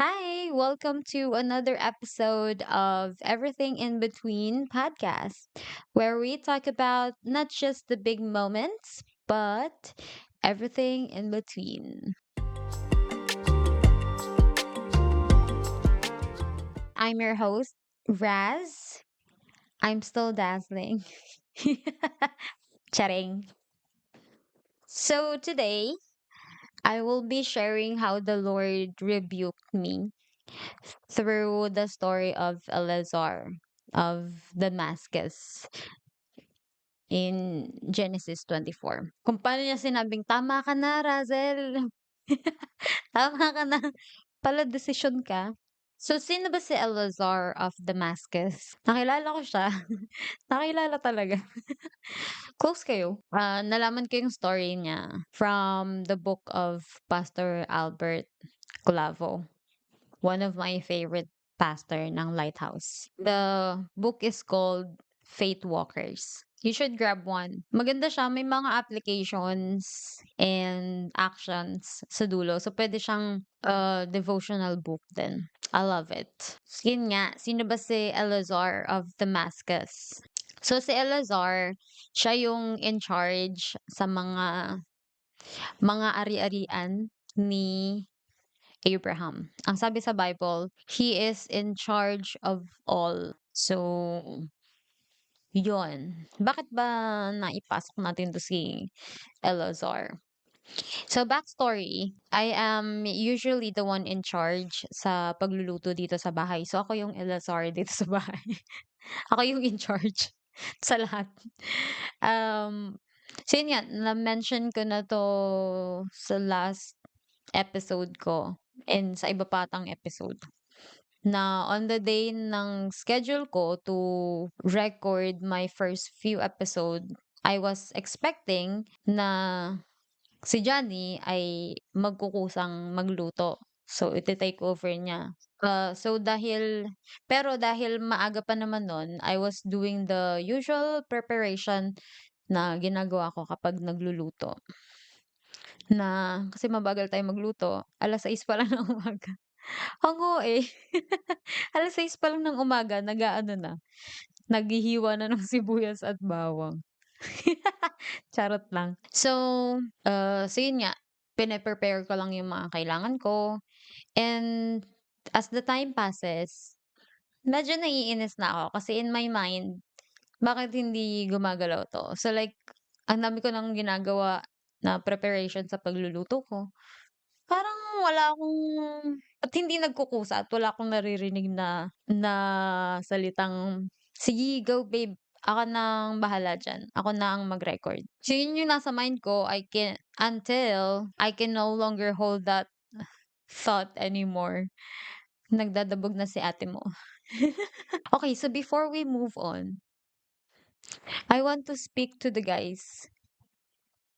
Hi, welcome to another episode of Everything in Between podcast, where we talk about not just the big moments, but everything in between. I'm your host, Raz. I'm still dazzling. Chatting. So today, I will be sharing how the Lord rebuked me through the story of Eleazar of Damascus in Genesis 24. Kung paano niya sinabing, "Tama ka na, Razel. Tama ka na. Pala desisyon ka." So, sino ba si Eleazar of Damascus? Nakilala ko siya. Nakilala talaga. Close kayo. Nalaman ko yung story niya from the book of Pastor Albert Clavo, one of my favorite pastor ng Lighthouse. The book is called Faith Walkers. You should grab one. Maganda siya, may mga applications and actions sa dulo. So, pwede siyang devotional book din. I love it. Yun nga, sino ba si Eleazar of Damascus? So, si Eleazar, siya yung in charge sa mga ari-arian ni Abraham. Ang sabi sa Bible, he is in charge of all. So, yun. Bakit ba naipasok natin to si Elazar? So, backstory, I am usually the one in charge sa pagluluto dito sa bahay. So, ako yung Elazar dito sa bahay. Ako yung in charge sa lahat. Um, so, yun nga, na-mention ko na to sa last episode ko and sa iba patang episode na on the day ng schedule ko to record my first few episode, I was expecting na si Johnny ay magkukusang magluto. So, ite-take over niya. Pero dahil maaga pa naman nun, I was doing the usual preparation na ginagawa ko kapag nagluluto. Na kasi mabagal tayong magluto, 6:00 pa lang ng umaga. Ang OA. 6:00 pa lang ng umaga nag-aano na, naghihiwa na ng sibuyas at bawang. Charot lang. So yun nga, pine-prepare ko lang yung mga kailangan ko and as the time passes, medyo naiinis na ako kasi in my mind, bakit hindi gumagalaw 'to? So like, ang dami ko ng ginagawa na preparation sa pagluluto ko. Parang wala akong at hindi nagkukusa at wala akong naririnig na na salitang, "Sige go babe, ako ng bahala diyan, ako na ang mag-record." So yun yung nasa mind ko, until I can no longer hold that thought anymore. Nagdadabog na si ate mo. Okay, so before we move on, I want to speak to the guys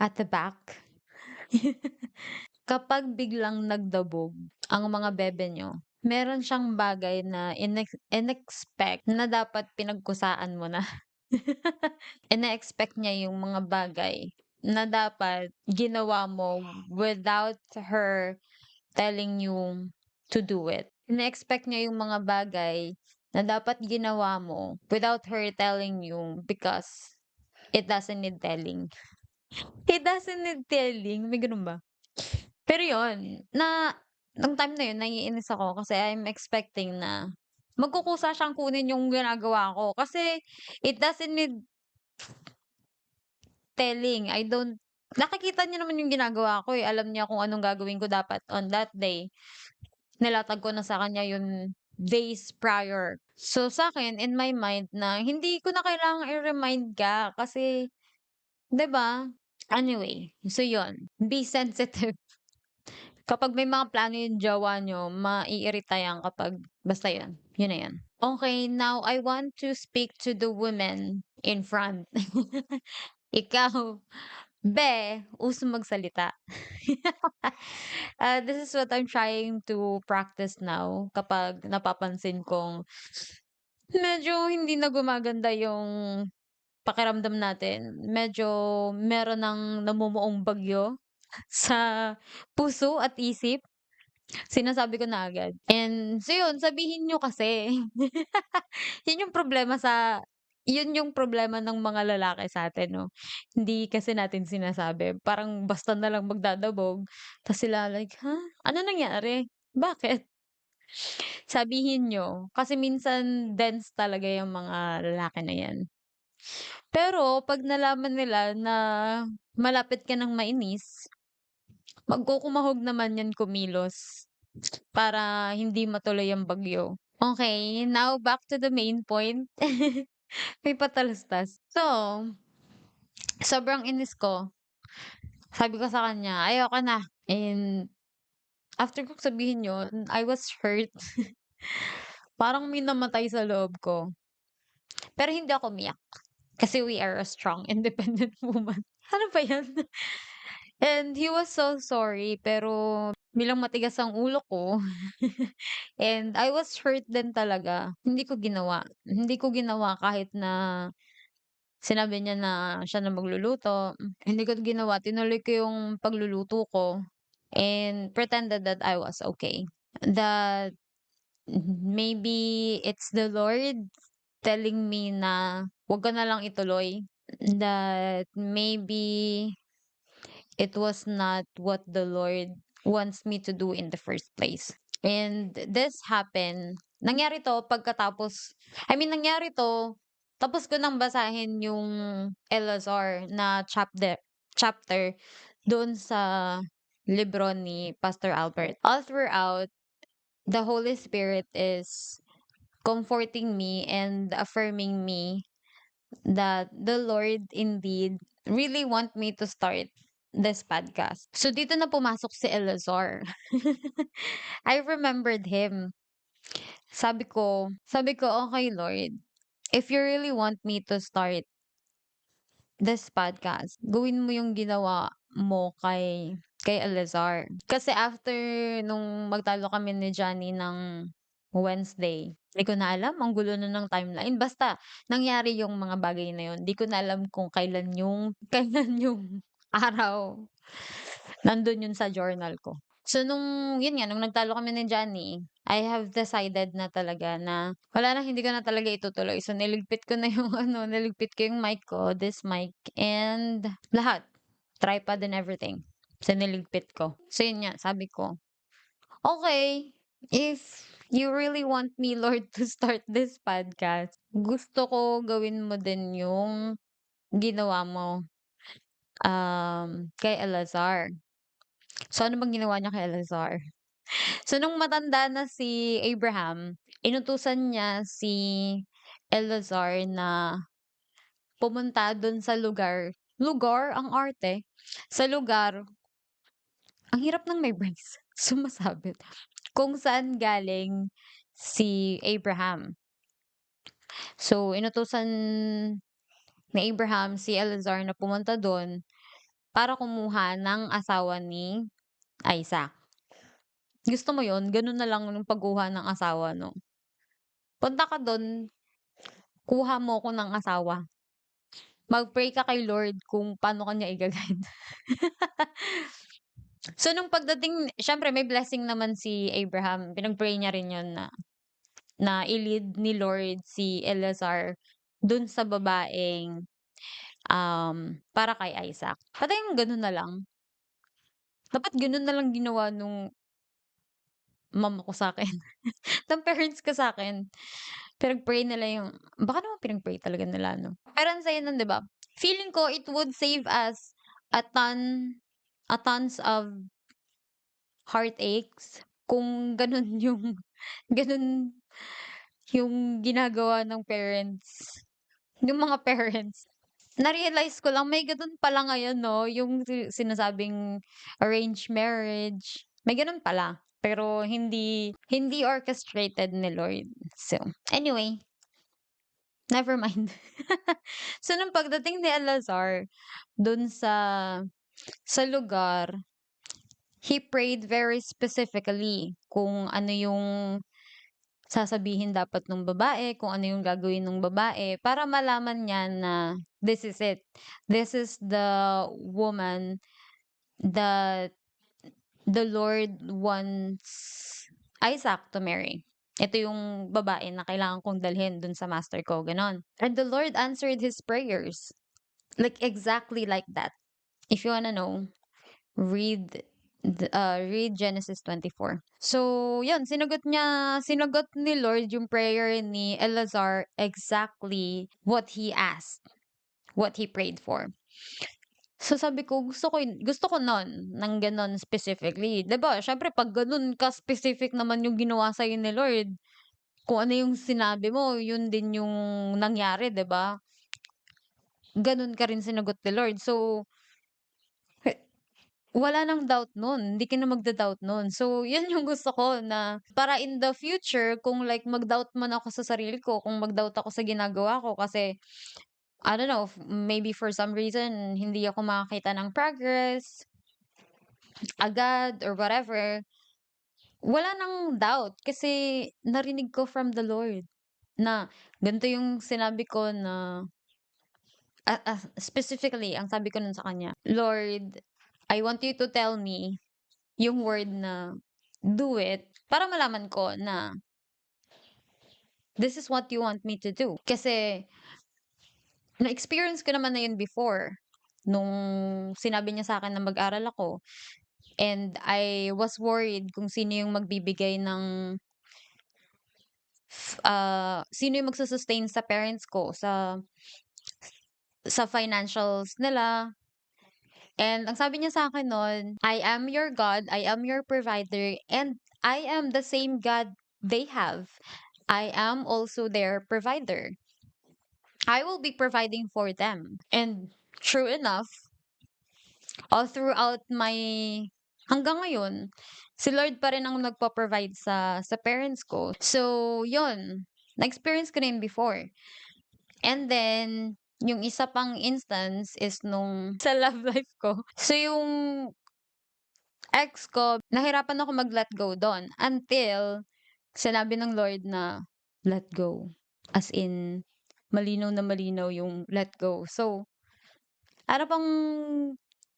at the back. Kapag biglang nagdabog ang mga bebe niyo, meron siyang bagay na in-expect na dapat pinagkusaan mo na. Ine-expect niya yung mga bagay na dapat ginawa mo without her telling you to do it. Ine-expect niya yung mga bagay na dapat ginawa mo without her telling you because it doesn't need telling. It doesn't need telling, may gano'n ba? Pero yun, nung time na yun naiinis ako kasi I'm expecting na magkukusa siyang kunin yung ginagawa ko kasi it doesn't need telling. Nakikita niya naman yung ginagawa ko, eh, alam niya kung anong gagawin ko dapat on that day. Nilatag ko na sa kanya yun days prior. So, sa'kin in my mind na hindi ko na kailangang i-remind ka kasi 'di ba? Anyway, so yun, be sensitive. Kapag may mga plano yung jowa niyo, maiirita yan kapag basta yun, yun na yun. Okay, now I want to speak to the women in front. Ikaw, be, uso magsalita. This is what I'm trying to practice now kapag napapansin kong medyo hindi na gumaganda yung pakiramdam natin. Medyo meron ng namumuong bagyo sa puso at isip. Sinasabi ko na agad. And so yun, sabihin niyo kasi. Yun yung problema sa yun yung problema ng mga lalaki sa'tin 'no. Hindi kasi natin sinasabi, parang basta na lang magdadabog ta's sila like, "Ha? Ano nangyari? Bakit?" Sabihin niyo, kasi minsan dense talaga yung mga lalaki na 'yan. Pero 'pag nalaman nila na malapit ka ng mainis, magkukumahog naman 'yan kumilos para hindi matuloy ang bagyo. Okay, now back to the main point. May patalastas. So, sobrang inis ko. Sabi ko sa kanya, "Ayoko na." And after kong sabihin yun, I was hurt. Parang may namatay sa loob ko. Pero hindi ako umiyak kasi we are a strong, independent woman. Ano ba 'yan? And he was so sorry pero bilang matigas ang ulo ko and I was hurt din talaga, hindi ko ginawa kahit na sinabi niya na siya na magluluto, hindi ko ginawa, tinuloy ko yung pagluluto ko and pretended that I was okay. That maybe it's the Lord telling me na wag ko na lang ituloy. That maybe it was not what the Lord wants me to do in the first place. And this happened, nangyari 'to pagkatapos nangyari 'to tapos ko nang basahin yung Elazar na chapter do'n sa libro ni Pastor Albert. All throughout, the Holy Spirit is comforting me and affirming me that the Lord indeed really want me to start this podcast. So dito na pumasok si Elazar. I remembered him. Sabi ko, "Okay Lord, if you really want me to start this podcast, gawin mo yung ginawa mo kay Elazar." Kasi after nung magtalo kami ni Johnny ng Wednesday, di ko na alam, ang gulo na ng timeline. Basta nangyari yung mga bagay na yun. Di ko na alam kung kailan yung kailan yung araw. Nandun yun sa journal ko. So yun nga, nung nagtalo kami ni Johnny, I have decided na talaga na wala na, hindi ko na talaga itutuloy. So niligpit ko na yung niligpit ko yung mic ko, this mic, and lahat. Tripod and everything. So niligpit ko. So yun nga, sabi ko, "Okay, if you really want me, Lord, to start this podcast, gusto ko gawin mo din yung ginawa mo, kay Elazar." So ano bang ginawa niya kay Elazar? So nung matanda na si Abraham, inutusan niya si Elazar na pumunta dun sa lugar ang arte, sa lugar ang hirap ng may brace, sumasabit, kung saan galing si Abraham. So inutusan ni Abraham si Elazar na pumunta dun para kumuha ng asawa ni Isaac. Gusto mo yun, ganun na lang yung pagkuha ng asawa 'no? Punta ka dun, kuha mo ko ng asawa. Mag-pray ka kay Lord kung paano ka niya iga-guide. So, nung pagdating siyempre may blessing naman si Abraham, pinag-pray niya rin yun na i-lead ni Lord si Eleazar dun sa babaeng, para kay Isaac. Patay ganun na lang. Dapat ganun na lang ginawa nung mama ko sa'kin, ng parents ko sa'kin. Pinag-pray nila yung baka naman pinag-pray talaga nila 'no. Pero ang saya nun 'di ba? Feeling ko it would save us a ton a tons of heartaches kung ganun yung ganun yung ginagawa ng parents, yung mga parents. Na-realize ko lang may ganun pala ngayon 'no, yung sinasabing arranged marriage, may ganun pala. Pero hindi hindi orchestrated ni Lord. So, anyway, never mind. So, nung pagdating ni Elazar dun sa lugar, he prayed very specifically kung ano yung sasabihin dapat nung babae, kung ano yung gagawin nung babae para malaman niya na this is it. This is the woman that the Lord wants Isaac to marry. Ito yung babae na kailangan kong dalhin dun sa master ko, gano'n. And the Lord answered his prayers. Like, exactly like that. If you wanna know, read read Genesis 24. So, yun, sinagot ni Lord yung prayer ni Elazar exactly what he asked, what he prayed for. So sabi ko gusto ko nun ng gano'n specifically. 'Di ba siyempre 'pag gano'n ka-specific naman yung ginawa sa'yo ni Lord, kung ano yung sinabi mo yun din yung nangyari, 'di ba? Gano'n ka rin sinagot ni Lord. So, wala ng doubt nun, hindi ka na magda-doubt nun. So, yun yung gusto ko na para in the future kung like mag-doubt man ako sa sarili ko, kung mag-doubt ako sa ginagawa ko kasi I don't know, maybe for some reason hindi ako makakita ng progress agad or whatever, wala ng doubt kasi narinig ko from the Lord na ganito yung sinabi ko na specifically ang sabi ko nun sa kanya, "Lord, I want you to tell me yung word na do it para malaman ko na this is what you want me to do." Kasi na-experience ko naman na yun before nung sinabi niya sa'kin na mag-aral ako and I was worried kung sino yung magbibigay ng sino yung magsu-sustain sa parents ko sa financials nila. And ang sabi niya sa'kin nun, "I am your God, I am your provider, and I am the same God they have. I am also their provider. I will be providing for them." And true enough, all throughout my hanggang ngayon, si Lord pa rin ang nagpo-provide sa parents ko. So, yun, na-experience ko na yun before. And then, yung isa pang instance is nung sa love life ko. So, yung ex ko, nahirapan ako mag-let go dun until sinabi ng Lord na let go. As in, malinaw na malinaw yung let go. So, ano pang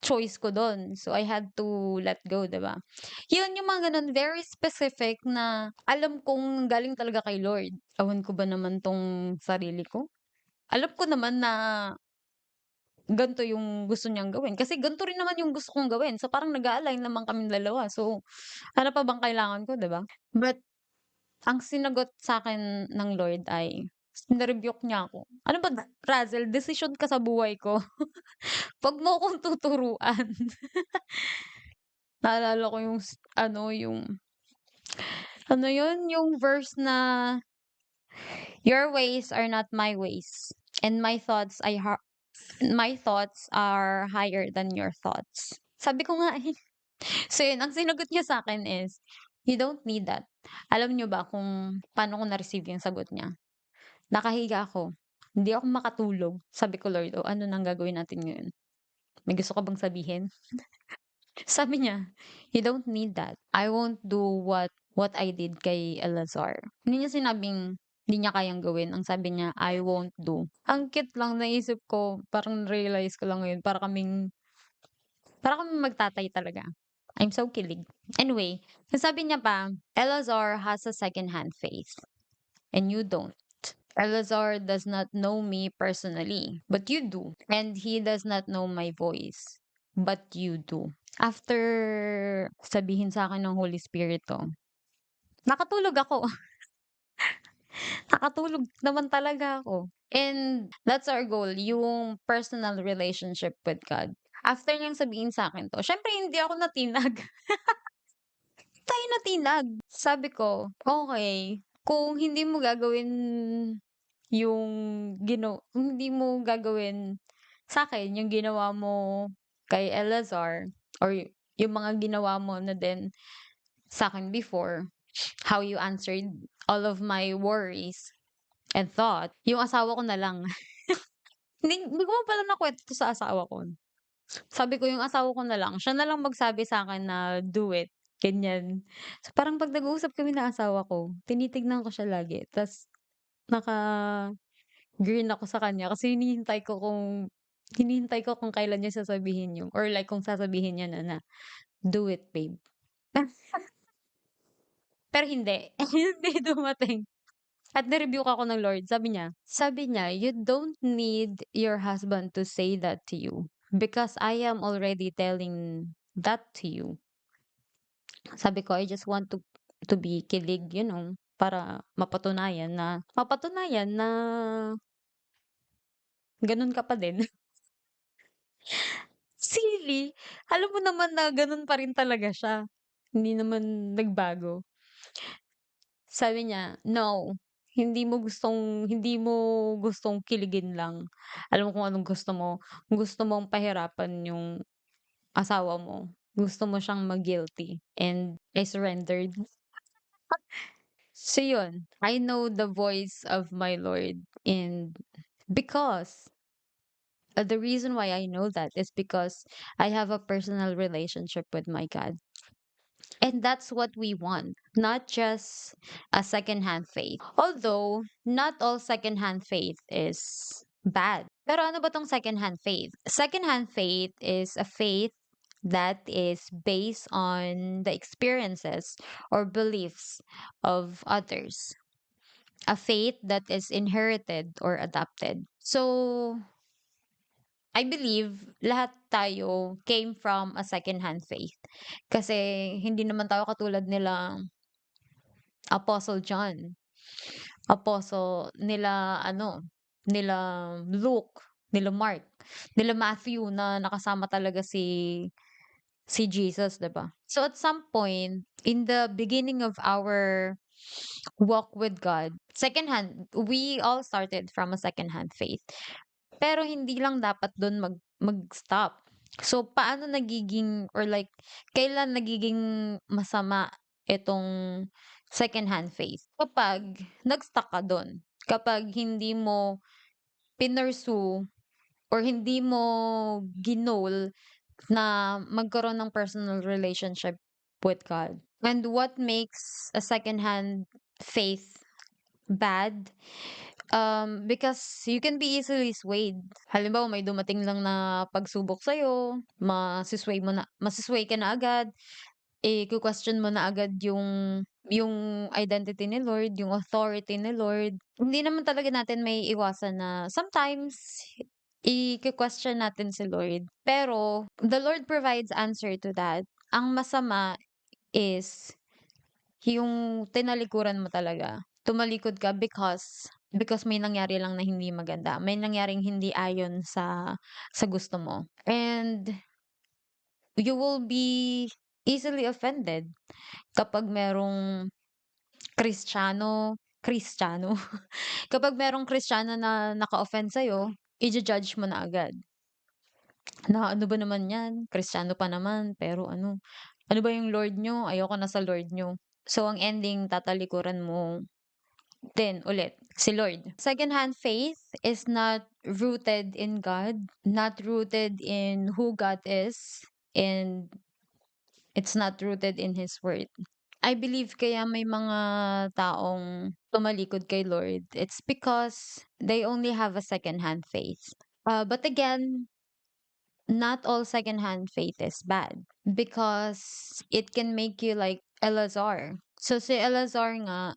choice ko dun? So, I had to let go, 'di ba? Yun, yung mga ganun, very specific na alam kong galing talaga kay Lord. Ewan ko ba naman 'tong sarili ko? Alam ko naman na gan'to yung gusto niyang gawin, kasi gan'to rin naman yung gusto kong gawin. So, parang nag-a-align naman kaming dalawa. So, ano pa bang kailangan ko, 'di ba? But ang sinagot sa'kin ng Lord ay ni-rebuke niya ako. "Ano ba, Russell, desisyon ka sa buhay ko. 'Wag mo akong tuturuan." Naalala ko yung ano yun, yung verse na, "Your ways are not my ways, and my thoughts are higher than your thoughts." Sabi ko nga eh. So yun, ang sinagot niya sa'kin is, "You don't need that." Alam niyo ba kung paano ko na-receive yung sagot niya? Nakahiga ako, hindi ako makatulog. Sabi ko, "Lord, oh, ano ng gagawin natin ngayon? May gusto ka bang sabihin?" Sabi niya, "You don't need that. I won't do what I did kay Elazar." Hindi niya sinabing hindi niya kayang gawin. Ang sabi niya, "I won't do." Ang cute lang, naisip ko, parang na-realize ko lang ngayon, para kaming magtatay talaga. I'm so kilig. Anyway, sabi niya pa, "Elazar has a second-hand faith, and you don't. Elazar does not know me personally, but you do. And he does not know my voice, but you do." After sabihin sa akin ng Holy Spirit 'to, nakatulog ako. Nakatulog naman talaga ako. And that's our goal, yung personal relationship with God. After niyang sabihin sa akin 'to, siyempre hindi ako natinag. Tayo natinag. Sabi ko, "Okey, kung hindi mo gagawin yung kung hindi mo gagawin sa'kin yung ginawa mo kay Elazar or yung mga ginawa mo na din sa'kin before, how you answered all of my worries and thought, yung asawa ko na lang." Hindi ko pa pala nakwento 'to sa asawa ko. Sabi ko yung asawa ko na lang, siya na lang magsabi sa'kin na, "Do it." Ganyan. So, parang 'pag nag-uusap kami ng asawa ko, tinitignan ko siya lagi ta's naka-grin ako sa kanya kasi hinihintay ko kung kailan niya sasabihin yung or like kung sasabihin niya na "Do it, babe." Pero hindi, hindi dumating at ni-rebuke ako ng Lord. Sabi niya, "You don't need your husband to say that to you because I am already telling that to you." Sabi ko, "I just want to be kilig, para mapatunayan na gano'n ka pa din." Silly. Alam mo naman na gano'n pa rin talaga siya. Hindi naman nagbago. Sabi niya, "No, hindi mo gustong kiligin lang. Alam mo kung anong gusto mo. Gusto mong pahirapan yung asawa mo. Gusto mo siyang ma-guilty." And I surrendered. So yun, I know the voice of my Lord, and because the reason why I know that is because I have a personal relationship with my God. And that's what we want, not just a secondhand faith. Although, not all secondhand faith is bad. Pero ano ba tong secondhand faith? Secondhand faith is a faith that is based on the experiences or beliefs of others. A faith that is inherited or adopted. So, I believe lahat tayo came from a secondhand faith. Kasi hindi naman tayo katulad nila Apostle John, nila Luke, nila Mark, nila Matthew na nakasama talaga si Jesus, 'di ba? So at some point in the beginning of our walk with God, we all started from a secondhand faith. Pero hindi lang dapat dun mag-stop. So, paano nagiging or like, kailan nagiging masama itong secondhand faith? Kapag nag-stuck ka dun. Kapag hindi mo pinursue or hindi mo ginol na magkaroon ng personal relationship with God. And what makes a secondhand faith bad? Because you can be easily swayed. Halimbawa, may dumating lang na pagsubok sa'yo, masisway ka na agad, question mo na agad yung identity ni Lord, yung authority ni Lord. Hindi naman talaga natin may iwasan na sometimes question natin si Lord. Pero the Lord provides answer to that. Ang masama is yung tinalikuran mo talaga. Tumalikod ka because may nangyari lang na hindi maganda. May nangyaring hindi ayon sa gusto mo. And you will be easily offended kapag merong Kristiyano, kapag merong Kristiyano na naka-offend sa'yo, ija-judge mo na agad. Na ano ba naman 'yan, Kristiyano pa naman, pero ano ba yung Lord niyo, ayoko na sa Lord niyo. So ang ending tatalikuran mo din ulit si Lord. Secondhand faith is not rooted in God, not rooted in who God is, and it's not rooted in His word. I believe kaya may mga taong tumalikod kay Lord, it's because they only have a secondhand faith. But again, not all secondhand faith is bad because it can make you like Elazar. So si Elazar nga,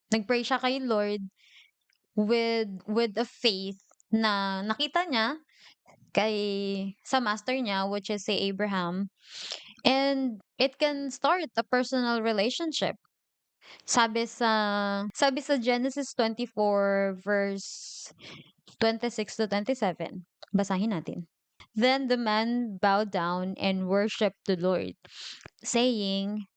nagpray siya kay Lord with a faith na nakita niya sa master niya, which is si Abraham, and it can start a personal relationship. Sabi sa Genesis 24 verse 26 to 27. Basahin natin. Then the man bowed down and worshipped the Lord, saying,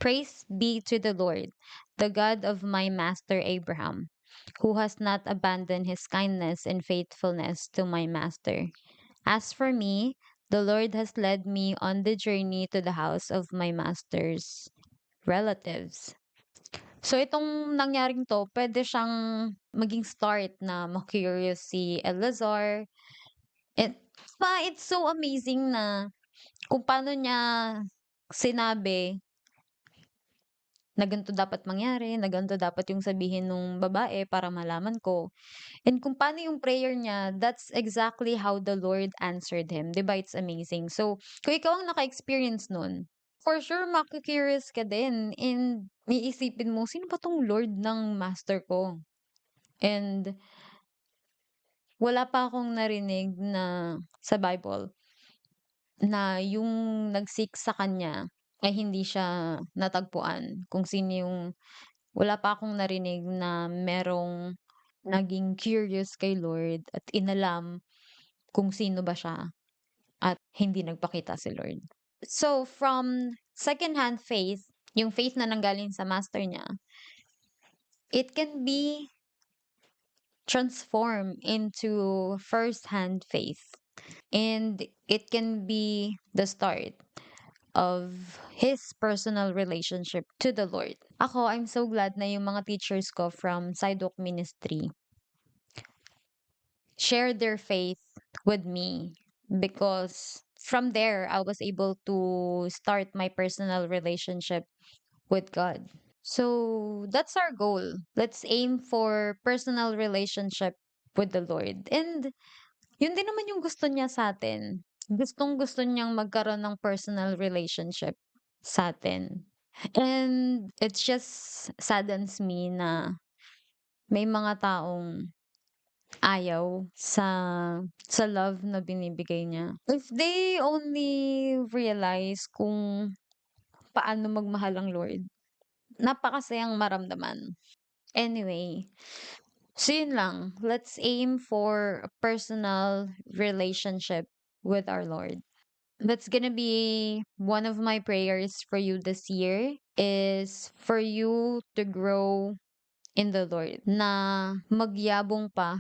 "Praise be to the Lord, the God of my master Abraham, who has not abandoned his kindness and faithfulness to my master. As for me, the Lord has led me on the journey to the house of my master's relatives." So itong nangyaring 'to, puwede siyang maging start na ma-curious si Elazar. And it's so amazing na kung paano niya sinabi na ganito dapat mangyari, na ganito dapat yung sabihin nung babae para malaman ko. And kung paano yung prayer niya, that's exactly how the Lord answered him. 'Di ba, it's amazing. So, kung ikaw ang naka-experience nun, for sure maku-curious ka din and iisipin mo, "Sino ba 'tong Lord ng master ko?" And wala pa akong narinig na sa Bible na yung nag-seek sa kanya ay hindi siya natagpuan. Kung sino yung wala pa akong narinig na merong naging curious kay Lord at inalam kung sino ba siya at hindi nagpakita si Lord. So, from second-hand faith, yung faith na nanggaling sa master niya, it can be transformed into first-hand faith. And it can be the start of his personal relationship to the Lord. Ako, I'm so glad na yung mga teachers ko from Sidewalk Ministry shared their faith with me because from there, I was able to start my personal relationship with God. So that's our goal. Let's aim for personal relationship with the Lord. And yun din naman yung gusto niya sa atin. Gustong-gusto niyang magkaroon ng personal relationship sa atin. And it just saddens me na may mga taong ayaw sa love na binibigay niya. If they only realize kung paano magmahal ang Lord, napakasayang maramdaman. Anyway, so yun lang. Let's aim for a personal relationship with our Lord. That's gonna be one of my prayers for you this year is for you to grow in the Lord na magyabong pa.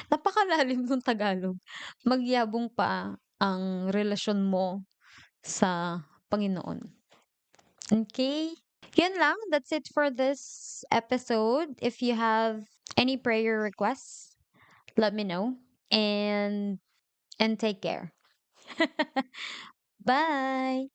Napakalalim ng Tagalog. Magyabong pa ang relasyon mo sa Panginoon. Okay? Yun lang. That's it for this episode. If you have any prayer requests, let me know. And take care. Bye.